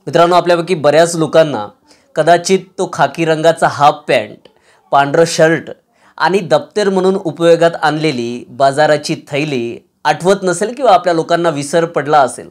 मित्रांनो, आपल्यापैकी बऱ्याच लोकांना कदाचित तो खाकी रंगाचा हाफ पॅन्ट, पांढरं शर्ट आणि दप्तर म्हणून उपयोगात आणलेली बाजाराची थैली आठवत नसेल किंवा आपल्या लोकांना विसर पडला असेल.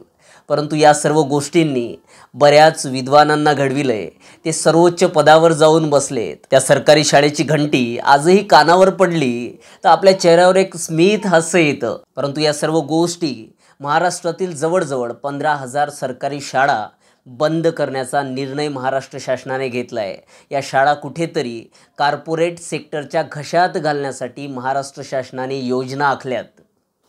परंतु या सर्व गोष्टींनी बऱ्याच विद्वानांना घडविलंय. ते सर्वोच्च पदावर जाऊन बसलेत. त्या सरकारी शाळेची घंटी आजही कानावर पडली तर आपल्या चेहऱ्यावर एक स्मित हास्य येतं. परंतु या सर्व गोष्टी महाराष्ट्रातील जवळजवळ 15,000 सरकारी शाळा बंद करण्याचा निर्णय महाराष्ट्र शासनाने घेतला आहे. या शाळा कुठेतरी कॉर्पोरेट सेक्टरच्या घशात घालण्यासाठी महाराष्ट्र शासनाने योजना आखल्यात.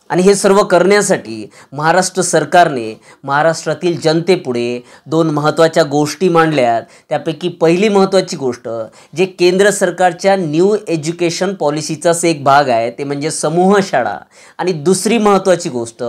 आणि हे सर्व करण्यासाठी महाराष्ट्र सरकारने महाराष्ट्रातील जनतेपुढे 2 महत्त्वाच्या गोष्टी मांडल्यात. त्यापैकी पहिली महत्त्वाची गोष्ट जे केंद्र सरकारच्या न्यू एज्युकेशन पॉलिसीचाच एक भाग आहे ते म्हणजे समूह शाळा. आणि दुसरी महत्त्वाची गोष्ट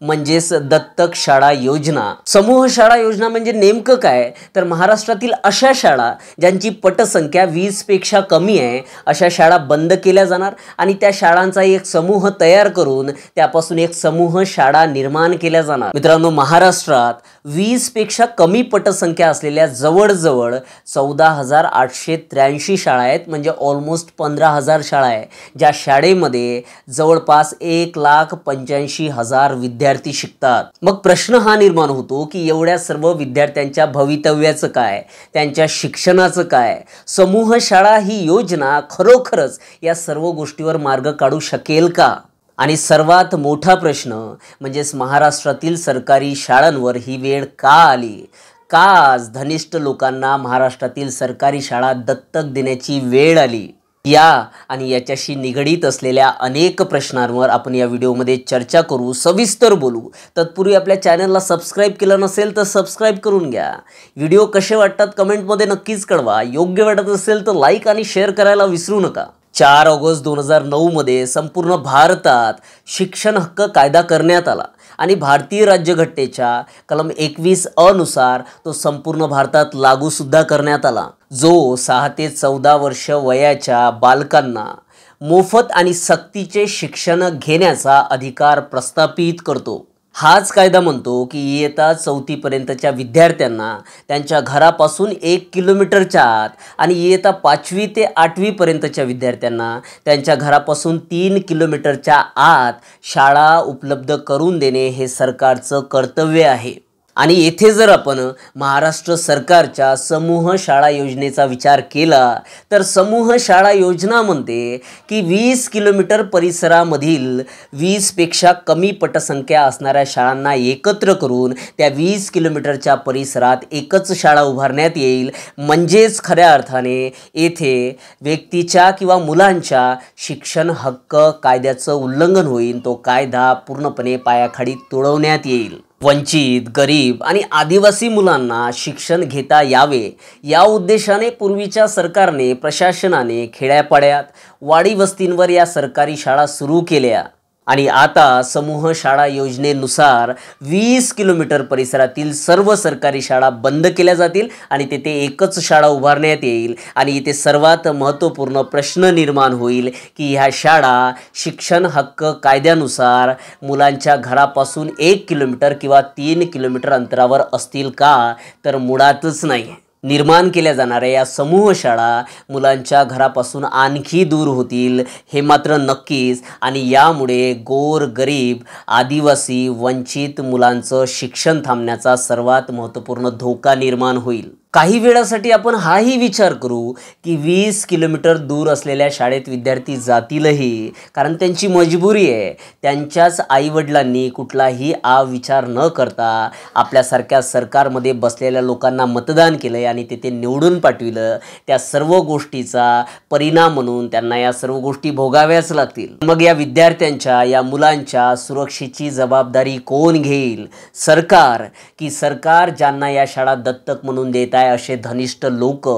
म्हणजेच दत्तक शाळा योजना. समूह शाळा योजना म्हणजे नेमकं काय तर महाराष्ट्रातील अशा शाळा ज्यांची पटसंख्या 20पेक्षा कमी आहे अशा शाळा बंद केल्या जाणार आणि त्या शाळांचा एक समूह तयार करून त्यापासून एक समूह शाळा निर्माण केल्या जाणार. मित्रांनो, महाराष्ट्रात 20पेक्षा कमी पटसंख्या असलेल्या जवळजवळ 14,883 शाळा आहेत. म्हणजे ऑलमोस्ट 15,000 शाळा आहे ज्या शाळेमध्ये जवळपास 1,85,000 विद्यार्थी शिकतात. मग प्रश्न हा निर्माण होतो की एवढ्या सर्व विद्यार्थ्यांच्या भवितव्याचं काय, त्यांच्या शिक्षणाचं काय? समूह शाळा ही योजना खरोखरच या सर्व गोष्टीवर मार्ग काढू शकेल का? आणि सर्वात मोठा प्रश्न म्हणजेच महाराष्ट्रातील सरकारी शाळांवर ही वेळ का आली? का आज धनिष्ठ लोकांना महाराष्ट्रातील सरकारी शाळा दत्तक देण्याची वेळ आली? या आणि याच्याशी निगडीत असलेल्या अनेक प्रश्नांवर आपण या व्हिडिओमध्ये चर्चा करू, सविस्तर बोलू. तत्पूर्वी आपल्या चॅनलला सबस्क्राईब केलं नसेल तर सबस्क्राईब करून घ्या. व्हिडिओ कसे वाटतात कमेंटमध्ये नक्कीच कळवा. योग्य वाटत असेल तर लाईक आणि शेअर करायला विसरू नका. 4 ऑगस्ट 2009 मध्ये संपूर्ण भारतात शिक्षण हक्क कायदा करण्यात आला आणि भारतीय राज्यघटनेच्या कलम 21 नुसार तो संपूर्ण भारतात लागू सुद्धा करण्यात आला, जो 6 ते 14 वर्ष वयाच्या बालकांना मोफत आणि सक्तीचे शिक्षण घेण्याचा अधिकार प्रस्थापित करतो. हाच कायदा म्हणतो की इयत्ता 4थी पर्यंतच्या विद्यार्थ्यांना त्यांच्या घरापासून 1 किलोमीटरच्या आत आणि इयत्ता 5वी ते 8वी पर्यंतच्या विद्यार्थ्यांना त्यांच्या घरापासून 3 किलोमीटरच्या आत शाळा उपलब्ध करून देणे हे सरकारचं कर्तव्य आहे. आणि येथे जर आपण महाराष्ट्र सरकारच्या समूह शाळा योजनेचा विचार केला तर समूह शाळा योजना म्हणते की 20 किलोमीटर परिसरामधील 20पेक्षा कमी पटसंख्या असणाऱ्या शाळांना एकत्र करून त्या 20 किलोमीटरच्या परिसरात एकच शाळा उभारण्यात येईल. म्हणजेच खऱ्या अर्थाने येथे व्यक्तीच्या किंवा मुलांच्या शिक्षण हक्क कायद्याचं उल्लंघन होईल. तो कायदा पूर्णपणे पायाखाली तुडवण्यात येईल. वंचित, गरीब आणि आदिवासी मुलांना शिक्षण घेता यावे या उद्देशाने पूर्वीच्या सरकारने, प्रशासनाने खेड्यापाड्यात, वाडी वस्तींवर या सरकारी शाळा सुरू केल्या. आणि आता समूह शाळा योजनेनुसार 20 किलोमीटर परिसरातील सर्व सरकारी शाळा बंद केल्या जातील आणि तेथे एकच शाळा उभारण्यात येईल. आणि इथे सर्वात महत्त्वपूर्ण प्रश्न निर्माण होईल की ह्या शाळा शिक्षण हक्क कायद्यानुसार मुलांच्या घरापासून 1 किलोमीटर किंवा 3 किलोमीटर अंतरावर असतील का? तर मुळातच नाही. निर्माण केल्या जाणाऱ्या या समूह शाळा मुलांच्या घरापासून आणखी दूर होतील हे मात्र नक्कीच. आणि यामुळे गोर, गरीब, आदिवासी, वंचित मुलांचं शिक्षण थांबण्याचा सर्वात महत्त्वपूर्ण धोका निर्माण होईल. काही वेळासाठी आपण हाही विचार करू की 20 किलोमीटर दूर असलेल्या शाळेत विद्यार्थी जातीलही, कारण त्यांची मजबुरी आहे. त्यांच्याच आईवडिलांनी कुठलाही विचार न करता आपल्यासारख्या सरकारमध्ये बसलेल्या लोकांना मतदान केलं आणि ते निवडून पाठविलं. त्या सर्व गोष्टीचा परिणाम म्हणून त्यांना या सर्व गोष्टी भोगाव्याच लागतील. मग या विद्यार्थ्यांच्या, या मुलांच्या सुरक्षेची जबाबदारी कोण घेईल? सरकार की सरकार ज्यांना या शाळा दत्तक म्हणून देत आहे आहे असे धनिष्ठ लोक,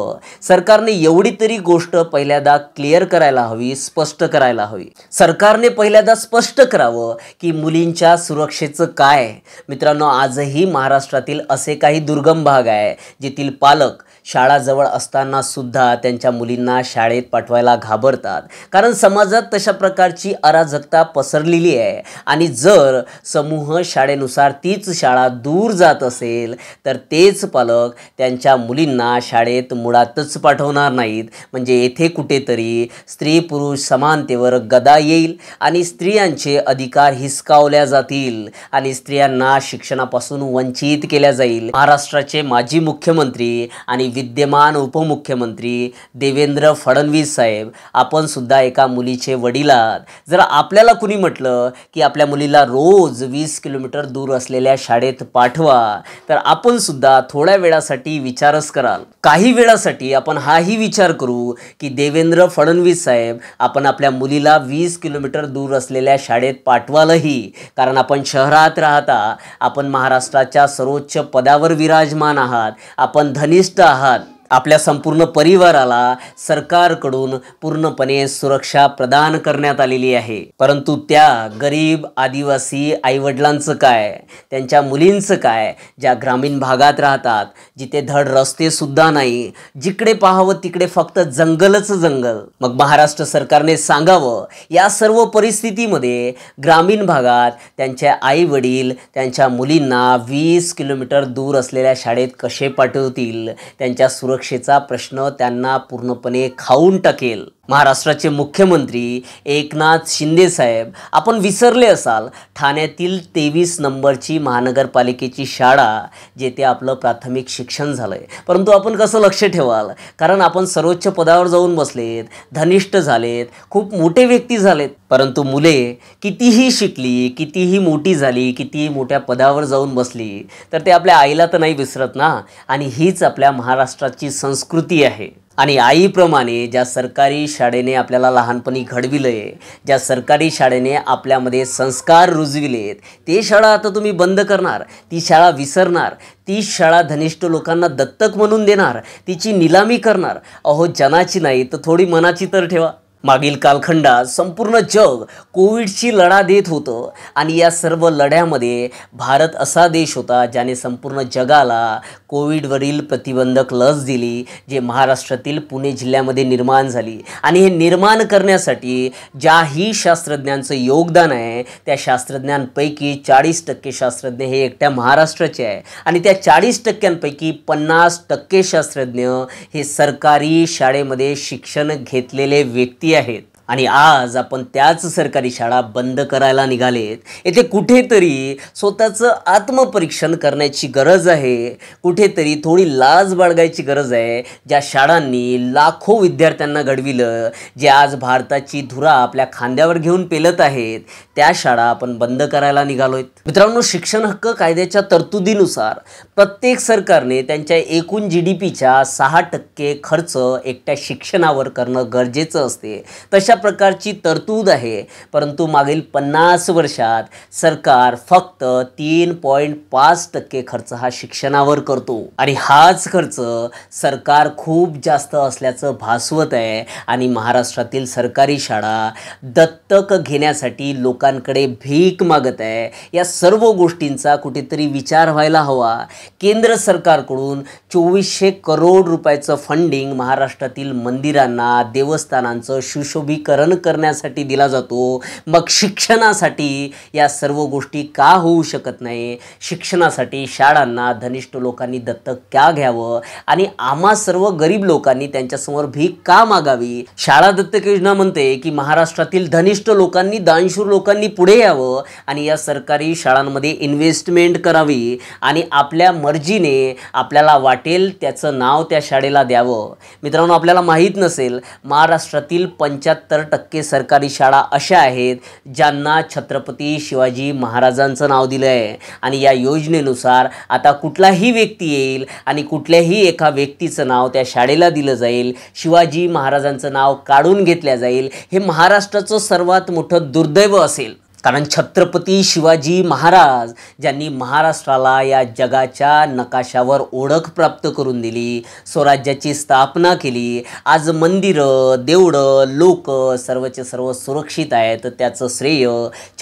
सरकारने एवढी तरी गोष्ट पहिल्यांदा क्लिअर करायला हवी, स्पष्ट करायला हवी. सरकारने पहिल्यांदा स्पष्ट करावं की मुलींच्या सुरक्षेचं काय. मित्रांनो, आजही महाराष्ट्रातील असे काही दुर्गम भाग आहे जेथील पालक शाळा जवळ असताना सुद्धा त्यांच्या मुलींना शाळेत पाठवायला घाबरतात, कारण समाजात तशा प्रकारची अराजकता पसरलेली आहे. आणि जर समूह शाळेनुसार तीच शाळा दूर जात असेल तर तेच पालक त्यांच्या मुलींना शाळेत मुळातच पाठवणार नाहीत. म्हणजे येथे कुठेतरी स्त्री पुरुष समानतेवर गदा येईल आणि स्त्रियांचे अधिकार हिसकावल्या जातील आणि स्त्रियांना शिक्षणापासून वंचित केल्या जाईल. महाराष्ट्राचे माजी मुख्यमंत्री आणि विद्यमान उपमुख्यमंत्री देवेंद्र फडणवीस साहेब, आपण सुद्धा एका मुलीचे वडील आहात. जर आपल्याला कुणी म्हटलं की आपल्या मुलीला रोज 20 किलोमीटर दूर असलेल्या शाळेत पाठवा, तर आपण सुद्धा थोड्या वेळासाठी विचारच कराल. काही वेळासाठी आपण हाही विचार करू की देवेंद्र फडणवीस साहेब, आपण आपल्या मुलीला 20 किलोमीटर दूर असलेल्या शाळेत पाठवालही, कारण आपण शहरात राहता, आपण महाराष्ट्राच्या सर्वोच्च पदावर विराजमान आहात, आपण धनिष्ठ आहात, आपल्या संपूर्ण परिवाराला सरकारकडून पूर्णपणे सुरक्षा प्रदान करण्यात आलेली आहे. परंतु त्या गरीब आदिवासी आईवडिलांचं काय, त्यांच्या मुलींचं काय, ज्या ग्रामीण भागात राहतात, जिथे धड रस्ते सुद्धा नाही, जिकडे पाहावं तिकडे फक्त जंगलच जंगल. मग महाराष्ट्र सरकारने सांगावं, या सर्व परिस्थितीमध्ये ग्रामीण भागात त्यांचे आई वडील त्यांच्या मुलींना 20 किलोमीटर दूर असलेल्या शाळेत कसे पाठवतील. त्यांच्या सुरक्षेचा प्रश्न त्यांना पूर्णपणे खाऊन टाकेल. महाराष्ट्राचे मुख्यमंत्री एकनाथ शिंदे साहेब, आपण विसरले असाल ठाण्यातील 23 नंबरची महानगरपालिकेची शाळा, जेथे आपलं प्राथमिक शिक्षण झालंय. परंतु आपण कसं लक्ष ठेवाल, कारण आपण सर्वोच्च पदावर जाऊन बसलेत, धनिष्ठ झालेत, खूप मोठे व्यक्ती झालेत. परंतु मुले कितीही शिकली, कितीही मोठी झाली, कितीही मोठ्या पदावर जाऊन बसली, तर ते आपल्या आईला तर नाही विसरत ना. आणि हीच आपल्या महाराष्ट्राची संस्कृती आहे. आणि आईप्रमाणे ज्या सरकारी शाळेने आपल्याला लहानपणी घडविलंय, ज्या सरकारी शाळेने आपल्यामध्ये संस्कार रुजविलेत, ते शाळा आता तुम्ही बंद करणार, ती शाळा विसरणार, ती शाळा धनिष्ठ लोकांना दत्तक म्हणून देणार, तिची निलामी करणार. अहो, जनाची नाही तर थोडी मनाची तर ठेवा. मागील कालखंडात संपूर्ण जग कोविडची लढा देत होतं आणि या सर्व लढ्यामध्ये भारत असा देश होता ज्याने संपूर्ण जगाला कोविडवरील प्रतिबंधक लस दिली, जे महाराष्ट्रातील पुणे जिल्ह्यामध्ये निर्माण झाली. आणि हे निर्माण करण्यासाठी ज्याही शास्त्रज्ञांचं योगदान आहे, त्या शास्त्रज्ञांपैकी 40% शास्त्रज्ञ हे एकट्या महाराष्ट्राचे आहे. आणि त्या 40%पैकी 50% शास्त्रज्ञ हे सरकारी शाळेमध्ये शिक्षण घेतलेले व्यक्ती आहेत. आणि आज आपण त्याच सरकारी शाळा बंद करायला निघालेत. येथे कुठेतरी स्वतःचं आत्मपरीक्षण करण्याची गरज आहे, कुठेतरी थोडी लाज बाळगायची गरज आहे. ज्या शाळांनी लाखो विद्यार्थ्यांना घडविलं, जे आज भारताची धुरा आपल्या खांद्यावर घेऊन पेलत आहेत, त्या शाळा आपण बंद करायला निघालोय. मित्रांनो, शिक्षण हक्क कायद्याच्या तरतुदीनुसार प्रत्येक सरकारने त्यांच्या एकूण GDPच्या 6% खर्च एकट्या शिक्षणावर करणं गरजेचं असते. तशा प्रकारची तरतूद आहे. परंतु मागील 50 वर्षात सरकार फक्त 3.5% खर्च हा शिक्षणावर करतो. आणि हाच खर्च सरकार खूप जास्त असल्याचं भासवत आहे. आणि महाराष्ट्रातील सरकारी शाळा दत्तक घेण्यासाठी लोकांकडे भीक मागत आहे. या सर्व गोष्टींचा कुठेतरी विचार व्हायला हवा. केंद्र सरकारकडून 2400 करोड रुपयाचं फंडिंग महाराष्ट्रातील मंदिरांना, देवस्थानांचं सुशोभीकरण करण्यासाठी दिला जातो. मग शिक्षणासाठी या सर्व गोष्टी का होऊ शकत नाही? शिक्षणासाठी शाळांना धनिष्ठ लोकांनी दत्तक का घ्यावं आणि आम्हा सर्व गरीब लोकांनी त्यांच्यासमोर भीक का मागावी? शाळा दत्तक योजना म्हणते की महाराष्ट्रातील धनिष्ठ लोकांनी, दानशूर लोकांनी पुढे यावं आणि या सरकारी शाळांमध्ये इन्व्हेस्टमेंट करावी आणि आपल्या मर्जीने आपल्याला वाटेल त्याचं नाव त्या शाळेला द्यावं. मित्रांनो, आपल्याला माहीत नसेल, महाराष्ट्रातील 75% सरकारी शाळा अशा आहेत ज्यांना छत्रपती शिवाजी महाराजांचं नाव दिलं आहे. आणि या योजनेनुसार आता कुठलाही व्यक्ती येईल आणि कुठल्याही एका व्यक्तीचं नाव त्या शाळेला दिलं जाईल, शिवाजी महाराजांचं नाव काढून घेतलं जाईल. हे महाराष्ट्राचं सर्वात मोठं दुर्दैव असेल. कारण छत्रपती शिवाजी महाराज ज्यांनी महाराष्ट्राला या जगाच्या नकाशावर ओळख प्राप्त करून दिली, स्वराज्याची स्थापना केली, आज मंदिरं, देवळं, लोक सर्वचे सर्व सुरक्षित आहेत, त्याचं श्रेय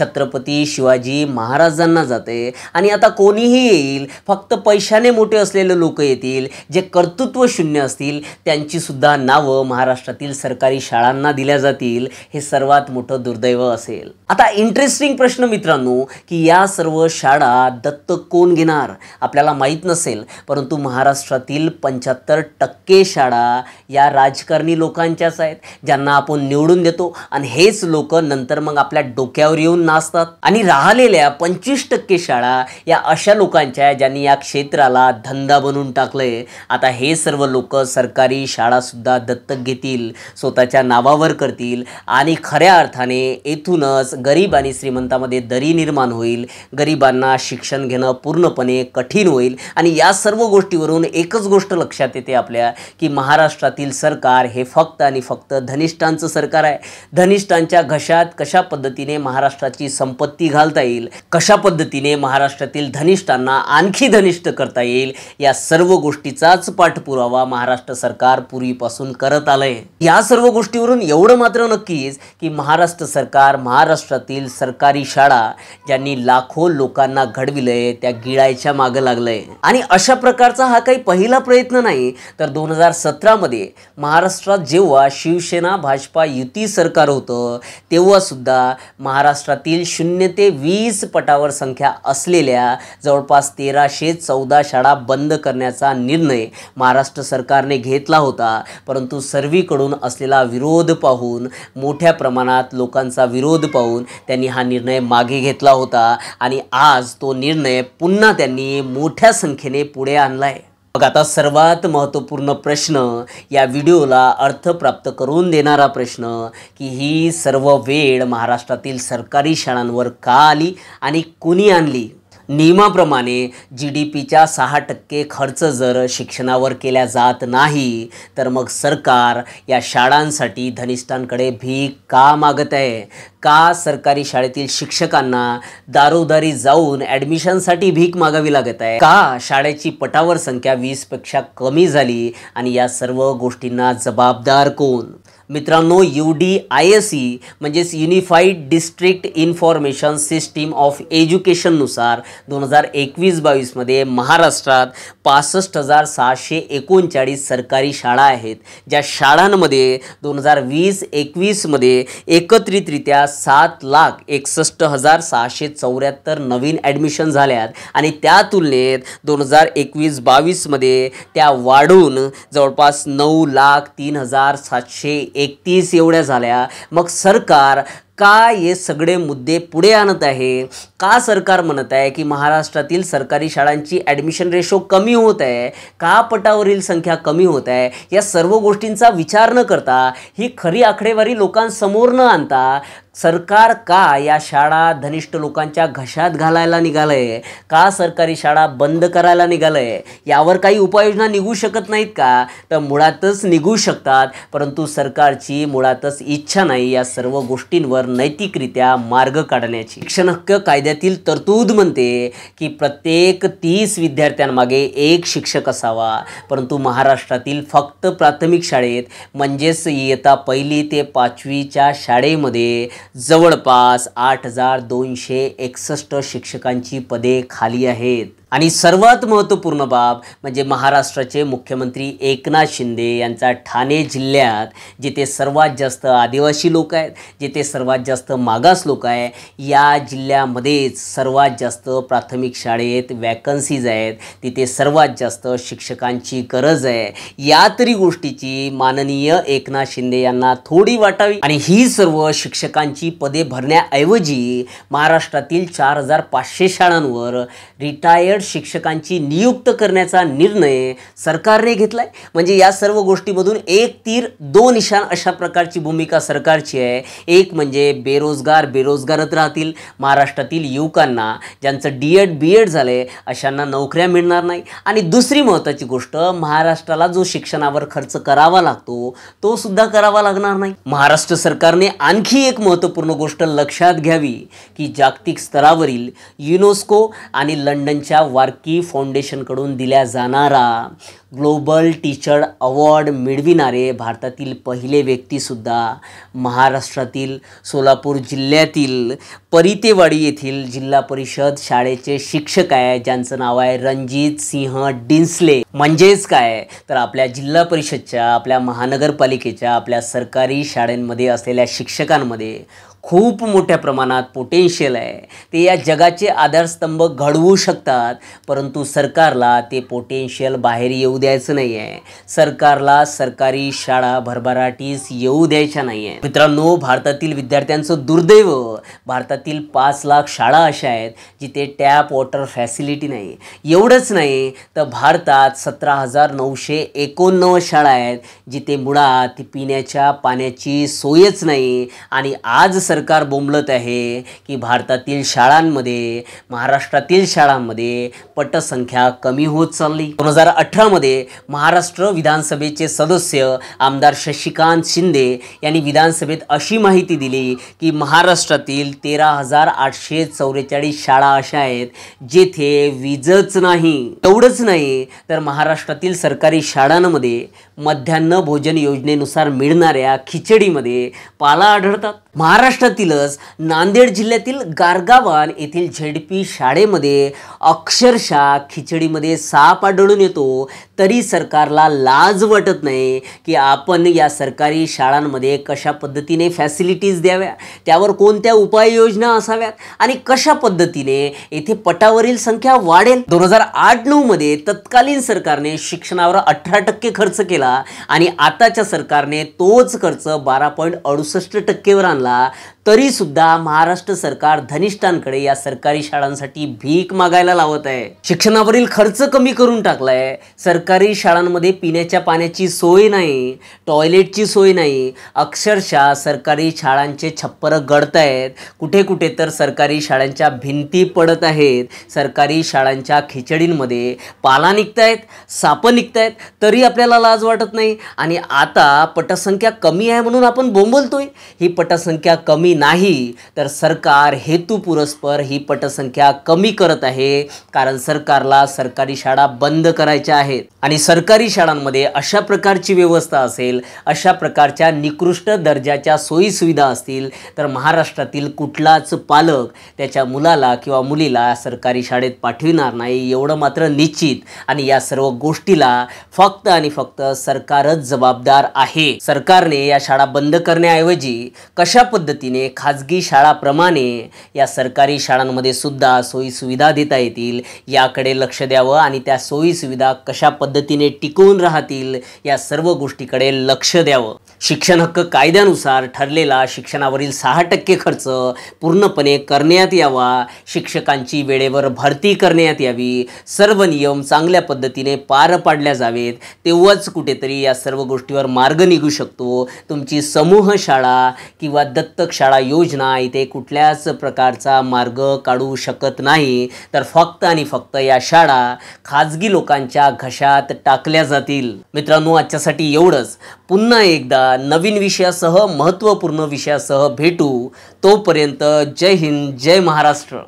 छत्रपती शिवाजी महाराजांना जाते. आणि आता कोणीही येईल, फक्त पैशाने मोठे असलेले लोक येतील, जे कर्तृत्व शून्य असतील त्यांचीसुद्धा नावं महाराष्ट्रातील सरकारी शाळांना दिल्या जातील. हे सर्वात मोठं दुर्दैव असेल. आता इंटरेस्टिंग प्रश्न मित्रांनो, की या सर्व शाळा दत्तक कोण घेणार? आपल्याला माहीत नसेल, परंतु महाराष्ट्रातील 75% शाळा या राजकारणी लोकांच्याच आहेत, ज्यांना आपण निवडून देतो आणि हेच लोक नंतर मग आपल्या डोक्यावर येऊन नाचतात. आणि राहिलेल्या 25% शाळा या अशा लोकांच्या ज्यांनी या क्षेत्राला धंदा बनवून टाकलंय. आता हे सर्व लोक सरकारी शाळासुद्धा दत्तक घेतील, स्वतःच्या नावावर करतील आणि खऱ्या अर्थाने येथूनच गरीब आणि श्रीमंतामध्ये दरी निर्माण होईल. गरिबांना शिक्षण घेणं पूर्णपणे कठीण होईल. आणि या सर्व गोष्टीवरून एकच गोष्ट लक्षात येते आपल्या, की महाराष्ट्रातील सरकार हे फक्त आणि फक्त धनिष्ठांचं सरकार आहे. धनिष्ठांच्या घशात कशा पद्धतीने महाराष्ट्राची संपत्ती घालता येईल, कशा पद्धतीने महाराष्ट्रातील धनिष्ठांना आणखी धनिष्ठ करता येईल, या सर्व गोष्टीचाच पाठपुरावा महाराष्ट्र सरकार पूर्वीपासून करत आलंय. या सर्व गोष्टीवरून एवढं मात्र नक्कीच, की महाराष्ट्र सरकार महाराष्ट्रातील सरकारी शाळा ज्यांनी लाखो लोकांना घडविलंय त्या गिळायच्या मागं लागलंय. आणि अशा प्रकारचा हा काही पहिला प्रयत्न नाही, तर 2017 मध्ये महाराष्ट्रात जेव्हा शिवसेना भाजपा युती सरकार होतं, तेव्हा सुद्धा महाराष्ट्रातील 0 ते 20 पटावर संख्या असलेल्या जवळपास 1314 शाळा बंद करण्याचा निर्णय महाराष्ट्र सरकारने घेतला होता. परंतु सर्वीकडून असलेला विरोध पाहून, मोठ्या प्रमाणात लोकांचा विरोध पाहून त्यांनी हा निर्णय मागे घेतला होता. आणि आज तो निर्णय पुन्हा त्यांनी मोठ्या संख्येने पुढे आणलाय. मग आता सर्वात महत्त्वपूर्ण प्रश्न, या व्हिडिओला अर्थ प्राप्त करून देणारा प्रश्न, की ही सर्व वेळ महाराष्ट्रातील सरकारी शाळांवर का आली आणि कुणी आणली? नियमाप्रमाणे GDPच्या 6% खर्च जर शिक्षणावर केला जात नाही, तर मग सरकार या शाळांसाठी धनिष्ठांकडे भीक का मागत आहे? का सरकारी शाळेतील शिक्षकांना दारोदारी जाऊन ॲडमिशनसाठी भीक मागावी लागत आहे? का शाळेची पटावर संख्या 20 पेक्षा कमी झाली? आणि या सर्व गोष्टींना जबाबदार कोण? मित्रांनो, UDISE म्हणजेच unified district information system of एज्युकेशननुसार 2021-22 मध्ये महाराष्ट्रात 65,639 सरकारी शाळा आहेत. ज्या शाळांमध्ये 2020-21 मध्ये एकत्रितरित्या 7,61,674 नवीन ॲडमिशन झाल्यात. आणि त्या तुलनेत 2021-22 मध्ये त्या वाढून जवळपास 9,03,731 एवढ्या झाल्या. मग सरकार का हे सगळे मुद्दे पुढे आणत आहे? का सरकार म्हणत आहे की महाराष्ट्रातील सरकारी शाळांची ॲडमिशन रेशो कमी होत आहे? का पटावरील संख्या कमी होत आहे? या सर्व गोष्टींचा विचार न करता, ही खरी आकडेवारी लोकांसमोर न आणता, सरकार का या शाळा धनिष्ठ लोकांच्या घशात घालायला निघालंय? का सरकारी शाळा बंद करायला निघालंय? यावर काही उपाययोजना निघू शकत नाहीत का? तर मुळातच निघू शकतात, परंतु सरकारची मुळातच इच्छा नाही या सर्व गोष्टींवर नैतिकरित्या मार्ग काढण्याची. शिक्षण हक्क कायद्यातील तरतूद म्हणते की प्रत्येक 30 विद्यार्थ्यांमागे एक शिक्षक असावा. परंतु महाराष्ट्रातील फक्त प्राथमिक शाळेत म्हणजेच इयत्ता 1ली ते 5वीच्या शाळेमध्ये जवळपास 8,261 शिक्षकांची पदे खाली आहेत. आणि सर्वात महत्त्वपूर्ण बाब म्हणजे महाराष्ट्राचे मुख्यमंत्री एकनाथ शिंदे यांचा ठाणे जिल्ह्यात, जिथे सर्वात जास्त आदिवासी लोक आहेत, जिथे सर्वात जास्त मागास लोक आहे, या जिल्ह्यामध्येच सर्वात जास्त प्राथमिक शाळेत वॅकन्सीज आहेत. तिथे सर्वात जास्त शिक्षकांची गरज आहे. या तरी गोष्टीची माननीय एकनाथ शिंदे यांना थोडी वाटावी. आणि ही सर्व शिक्षकांची पदे भरण्याऐवजी महाराष्ट्रातील 4,500 शाळांवर रिटायर्ड शिक्षकांची नियुक्त करण्याचा निर्णय सरकारने घेतलाय। म्हणजे या सर्व गोष्टीमधून एक तीर दोन निशाण अशा प्रकारची भूमिका सरकारची आहे। एक म्हणजे बेरोजगारच राहतील, महाराष्ट्रातील युवकांना ज्यांचं डीएड बीएड झाले अशांना नोकऱ्या मिळणार नाही, आणि दुसरी महत्त्वाची गोष्ट, महाराष्ट्राला जो शिक्षणावर खर्च करावा लागतो तो सुद्धा करावा लागणार नाही। महाराष्ट्र सरकारने आणखी एक महत्त्वपूर्ण गोष्ट लक्षात घ्यावी की जागतिक स्तरावरील युनेस्को आणि लंडनच्या वार्की फाउंडेशनकडून दिल्या जाणारा ग्लोबल टीचर अवॉर्ड मिळविणारे भारतातील पहिले व्यक्तीसुद्धा महाराष्ट्रातील सोलापूर जिल्ह्यातील परितेवाडी येथील जिल्हा परिषद शाळेचे शिक्षक आहे, ज्यांचं नाव आहे रणजित सिंह डिंसले। म्हणजेच काय तर आपल्या जिल्हा परिषदच्या, आपल्या महानगरपालिकेच्या, आपल्या सरकारी शाळांमध्ये असलेल्या शिक्षकांमध्ये खूप मोठ्या प्रमाणात पोटेन्शियल आहे। ते या जगाचे आधारस्तंभ घडवू शकतात, परंतु सरकारला ते पोटेन्शियल बाहेर येऊ द्यायचं नाही आहे। सरकारला सरकारी शाळा भरभराटीस येऊ द्यायच्या नाही आहे। मित्रांनो, भारतातील विद्यार्थ्यांचं दुर्दैव, भारतातील 5 लाख शाळा अशा आहेत जिथे टॅप वॉटर फॅसिलिटी नाही। एवढंच नाही तर भारतात 17,989 शाळा आहेत जिथे मुळात पिण्याच्या पाण्याची सोयच नाही। आणि आज सरकार बोंबलत आहे की भारतातील शाळांमध्ये, महाराष्ट्रातील शाळांमध्ये पटसंख्या कमी होत चालली। 2018 मध्ये महाराष्ट्र विधानसभेचे सदस्य आमदार शशिकांत शिंदे यांनी विधानसभेत अशी माहिती दिली की महाराष्ट्रातील 13,844 शाळा अशा आहेत जेथे वीजच नाही। एवढंच नाही तर महाराष्ट्रातील सरकारी शाळांमध्ये मध्यान्ह भोजन योजनेनुसार मिळणाऱ्या खिचडीमध्ये पाला आढळतात। महाराष्ट्रातीलच नांदेड जिल्ह्यातील गारगावान येथील झेडपी शाळेमध्ये अक्षरशः खिचडीमध्ये साप आढळून येतो, तरी सरकारला लाज वाटत नाही की आपण या सरकारी शाळांमध्ये कशा पद्धतीने फॅसिलिटीज द्याव्या, त्यावर कोणत्या उपाययोजना असाव्यात आणि कशा पद्धतीने येथे पटावरील संख्या वाढेल। 2008-9 मध्ये तत्कालीन सरकारने शिक्षणावर 18% खर्च केला आणि आताच्या सरकारने तोच खर्च 12.68%वर आणला, तरी सुद्धा महाराष्ट्र सरकार धनिष्ठांकडे या सरकारी शाळांसाठी भीक मागायला लावत आहे। शिक्षणावरील खर्च कमी करून टाकलाय, सरकारी शाळांमध्ये पिण्याच्या पाण्याची सोय नाही, टॉयलेटची सोय नाही, अक्षरशः सरकारी शाळांचे छप्पर गळत आहेत, कुठे कुठे तर सरकारी शाळांच्या भिंती पडत आहेत, सरकारी शाळांच्या खिचडींमध्ये पाला निघतायत, साप निघतायत, तरी आपल्याला लाज वाटत नाही। आणि आता पटसंख्या कमी आहे म्हणून आपण बोंबलतोय। ही पटसंख्या कमी नाही तर सरकार हेतुपुरस्पर ही पटसंख्या कमी करत आहे, कारण सरकारला सरकारी शाळा बंद करायच्या आहेत। आणि सरकारी शाळांमध्ये अशा प्रकारची व्यवस्था असेल, अशा प्रकारच्या निकृष्ट दर्जाच्या सोयी सुविधा असतील तर महाराष्ट्रातील कुठलाच पालक त्याच्या मुलाला किंवा मुलीला सरकारी शाळेत पाठविणार नाही, एवढं मात्र निश्चित। आणि या सर्व गोष्टीला फक्त आणि फक्त सरकारच जबाबदार आहे। सरकारने या शाळा बंद करण्याऐवजी कशा पद्धतीने खाजगी शाळाप्रमाणे या सरकारी शाळांमध्ये सुद्धा सोयी सुविधा देता येतील याकडे लक्ष द्यावं आणि त्या सोयी सुविधा कशा पद्धतीने टिकून राहतील या सर्व गोष्टीकडे लक्ष द्यावं। शिक्षण हक्क कायद्यानुसार ठरलेला शिक्षणावरील 6% खर्च पूर्णपणे करण्यात यावा, शिक्षकांची वेळेवर भरती करण्यात यावी, सर्व नियम चांगल्या पद्धतीने पार पाडल्या जावेत, तेव्हाच कुठेतरी या सर्व गोष्टीवर मार्ग निघू शकतो। तुमची समूह शाळा किंवा दत्तक शाळा योजना इथे कुठल्याच प्रकारचा मार्ग काढू शकत नाही, तर फक्त आणि फक्त या शाळा खाजगी लोकांच्या घशात टाकल्या जातील। मित्रांनो, आजच्यासाठी एवढंच। पुन्हा एकदा नवीन विषयासह, महत्त्वपूर्ण विषयासह भेटू। तोपर्यंत जय हिंद, जय महाराष्ट्र।